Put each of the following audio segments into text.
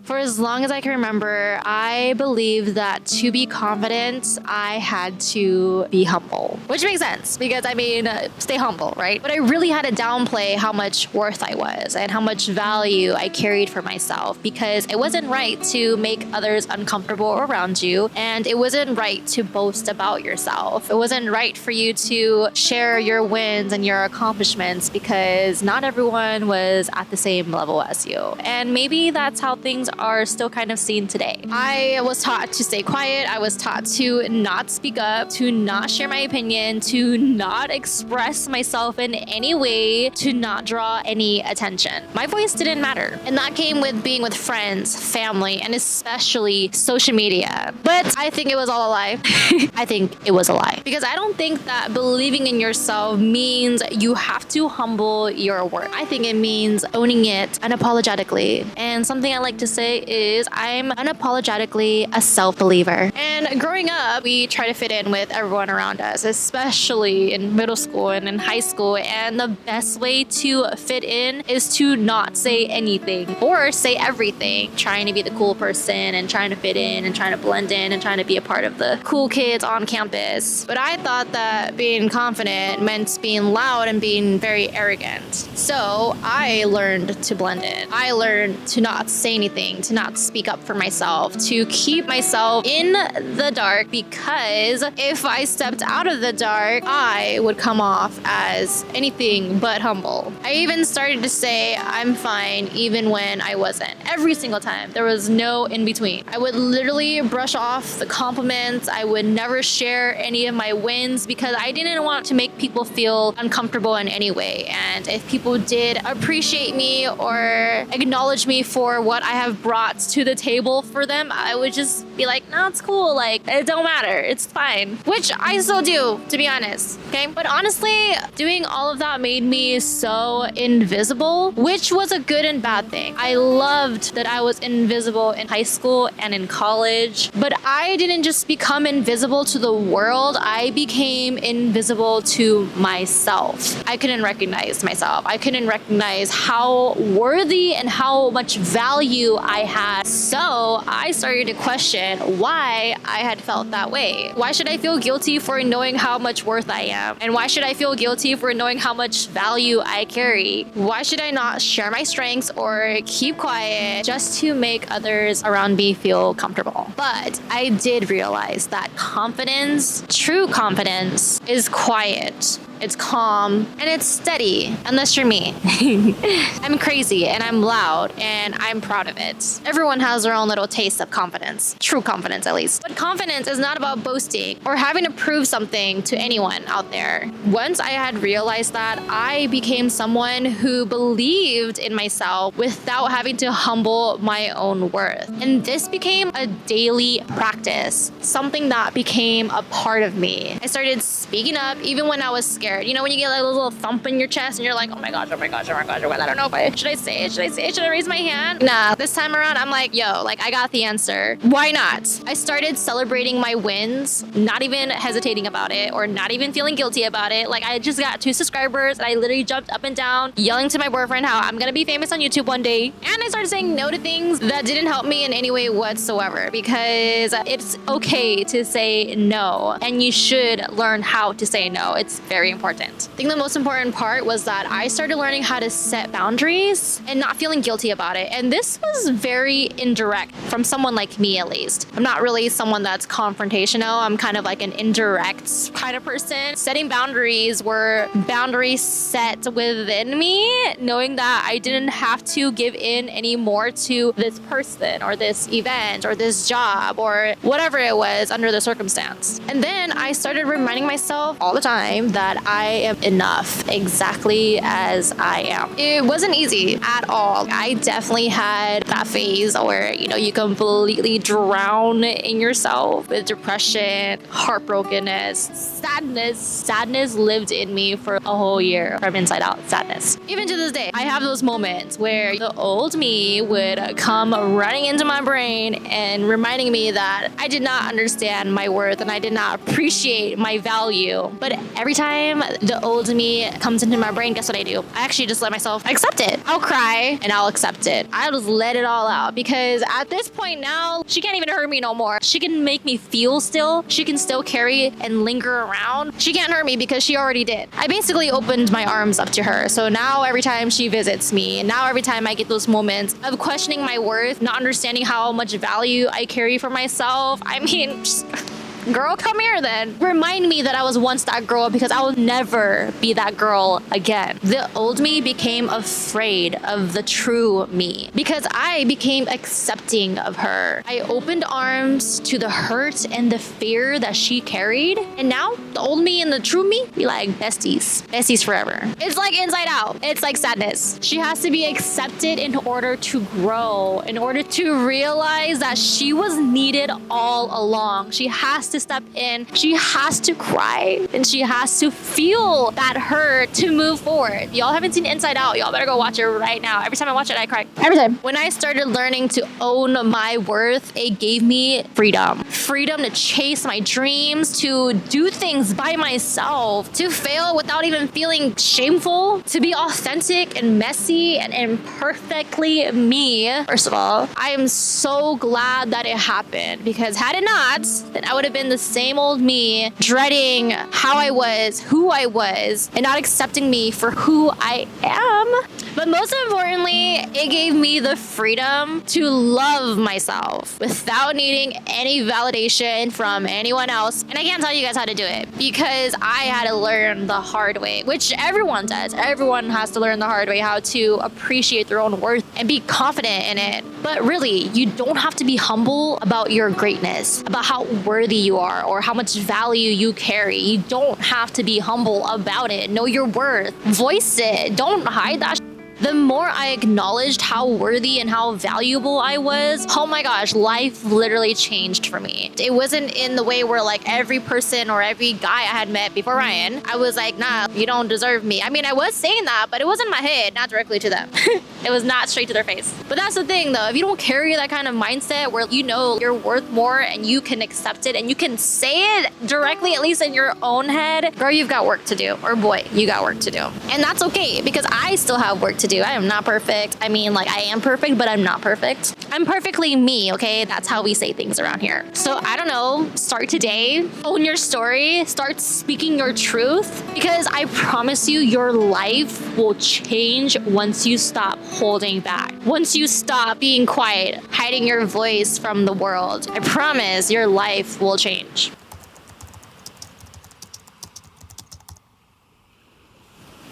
For as long as I can remember, I believed that to be confident, I had to be humble. Which makes sense because stay humble, right? But I really had to downplay how much worth I was and how much value I carried for myself because it wasn't right to make others uncomfortable around you, and it wasn't right to boast about yourself. It wasn't right for you to share your wins and your accomplishments because not everyone was at the same level as you. And maybe that's how things are still kind of seen today. I was taught to stay quiet. I was taught to not speak up, to not share my opinion, to not express myself in any way, to not draw any attention. My voice didn't matter. And that came with being with friends, family, and especially social media. But I think it was all a lie. I think it was a lie. Because I don't think that believing in yourself means you have to humble your worth. I think it means owning it unapologetically. And something I like to say is I'm unapologetically a self-believer. And growing up, we try to fit in with everyone around us, especially in middle school and in high school. And the best way to fit in is to not say anything or say everything, trying to be the cool person and trying to fit in and trying to blend in and trying to be a part of the cool kids on campus. But I thought that being confident meant being loud and being very arrogant. So I learned to blend in. I learned to not say anything, to not speak up for myself, to keep myself in the dark because if I stepped out of the dark, I would come off as anything but humble. I even started to say I'm fine even when I wasn't. Every single time. There was no in between. I would literally brush off the compliments. I would never share any of my wins because I didn't want to make people feel uncomfortable in any way. And if people did appreciate me or acknowledge me for what I have brought to the table for them, I would just be like, no, it's cool. Like, it don't matter. It's fine. Which I still do, to be honest. Okay. But honestly, doing all of that made me so invisible, which was a good and bad thing. I loved that I was invisible in high school and in college, but I didn't just become invisible to the world. I became invisible to myself. I couldn't recognize myself. I couldn't recognize how worthy and how much value I had. So I started to question why I had felt that way. Why should I feel guilty for knowing how much worth I am? And why should I feel guilty for knowing how much value I carry? Why should I not share my strengths or keep quiet just to make others around me feel comfortable? But I did realize that confidence, true confidence, is quiet. It's calm and it's steady, unless you're me. I'm crazy and I'm loud and I'm proud of it. Everyone has their own little taste of confidence, true confidence at least. But confidence is not about boasting or having to prove something to anyone out there. Once I had realized that, I became someone who believed in myself without having to humble my own worth. And this became a daily practice, something that became a part of me. I started speaking up even when I was scared. You know, when you get like a little thump in your chest and you're like, oh my gosh, I don't know if should I say it? Should I raise my hand? Nah, this time around, I'm like, yo, like I got the answer. Why not? I started celebrating my wins, not even hesitating about it or not even feeling guilty about it. Like I just got 2 subscribers and I literally jumped up and down yelling to my boyfriend how I'm gonna be famous on YouTube one day. And I started saying no to things that didn't help me in any way whatsoever because it's okay to say no and you should learn how to say no. It's very important. I think the most important part was that I started learning how to set boundaries and not feeling guilty about it. And this was very indirect from someone like me, at least. I'm not really someone that's confrontational. I'm kind of like an indirect kind of person. Setting boundaries were boundaries set within me, knowing that I didn't have to give in anymore to this person or this event or this job or whatever it was under the circumstance. And then I started reminding myself all the time that I am enough exactly as I am. It wasn't easy at all. I definitely had that phase where, you know, you completely drown in yourself with depression, heartbrokenness, sadness. Sadness lived in me for a whole year from inside out, sadness. Even to this day, I have those moments where the old me would come running into my brain and reminding me that I did not understand my worth and I did not appreciate my value. But every time time the old me comes into my brain, guess what I do? I actually just let myself accept it. I'll cry and I'll accept it. I'll just let it all out because at this point now, she can't even hurt me no more. She can make me feel still. She can still carry and linger around. She can't hurt me because she already did. I basically opened my arms up to her. So now every time she visits me, and now every time I get those moments of questioning my worth, not understanding how much value I carry for myself, I mean, just girl, come here then. Remind me that I was once that girl because I will never be that girl again. The old me became afraid of the true me because I became accepting of her. I opened arms to the hurt and the fear that she carried. And now the old me and the true me be like besties. Besties forever. It's like Inside Out. It's like sadness. She has to be accepted in order to grow, in order to realize that she was needed all along. She has to step in, she has to cry, and she has to feel that hurt to move forward. Y'all haven't seen Inside Out, y'all better go watch it right now. Every time I watch it, I cry. Every time. When I started learning to own my worth, it gave me freedom. Freedom to chase my dreams, to do things by myself, to fail without even feeling shameful, to be authentic and messy and imperfectly me. First of all, I am so glad that it happened because had it not, then I would have been the same old me, dreading how I was, who I was, and not accepting me for who I am. But most importantly, it gave me the freedom to love myself without needing any validation from anyone else. And I can't tell you guys how to do it because I had to learn the hard way, which everyone does. Everyone has to learn the hard way how to appreciate their own worth and be confident in it. But really, you don't have to be humble about your greatness, about how worthy you are or how much value you carry. You don't have to be humble about it. Know your worth. Voice it. Don't hide that. The more I acknowledged how worthy and how valuable I was, oh my gosh, life literally changed for me. It wasn't in the way where like every person or every guy I had met before Ryan, I was like, nah, you don't deserve me. I mean, I was saying that, but it was in my head, not directly to them. It was not straight to their face. But that's the thing though, if you don't carry that kind of mindset where you know you're worth more and you can accept it and you can say it directly, at least in your own head, girl, you've got work to do. Or boy, you got work to do. And that's okay because I still have work to do. I am not perfect. I mean, like I am perfect, but I'm not perfect. I'm perfectly me, okay? That's how we say things around here. So I don't know, start today, own your story, start speaking your truth because I promise you your life will change once you stop holding back. Once you stop being quiet, hiding your voice from the world. I promise your life will change.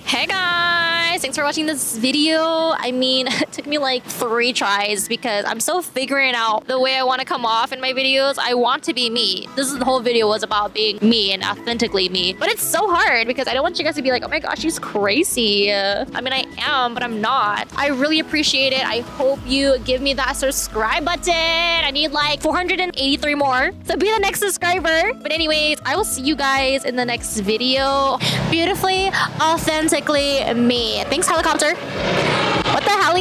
Hey guys, thanks for watching this video. I mean, it took me like 3 tries because I'm still figuring out the way I want to come off in my videos. I want to be me. This is the whole video was about being me and authentically me. But it's so hard because I don't want you guys to be like, oh my gosh, she's crazy. I mean, I am, but I'm not. I really appreciate it. I hope you give me that subscribe button. I need like 483 more. So be the next subscriber. But anyways, I will see you guys in the next video. Beautifully, authentically me. Thanks, helicopter. What the hell?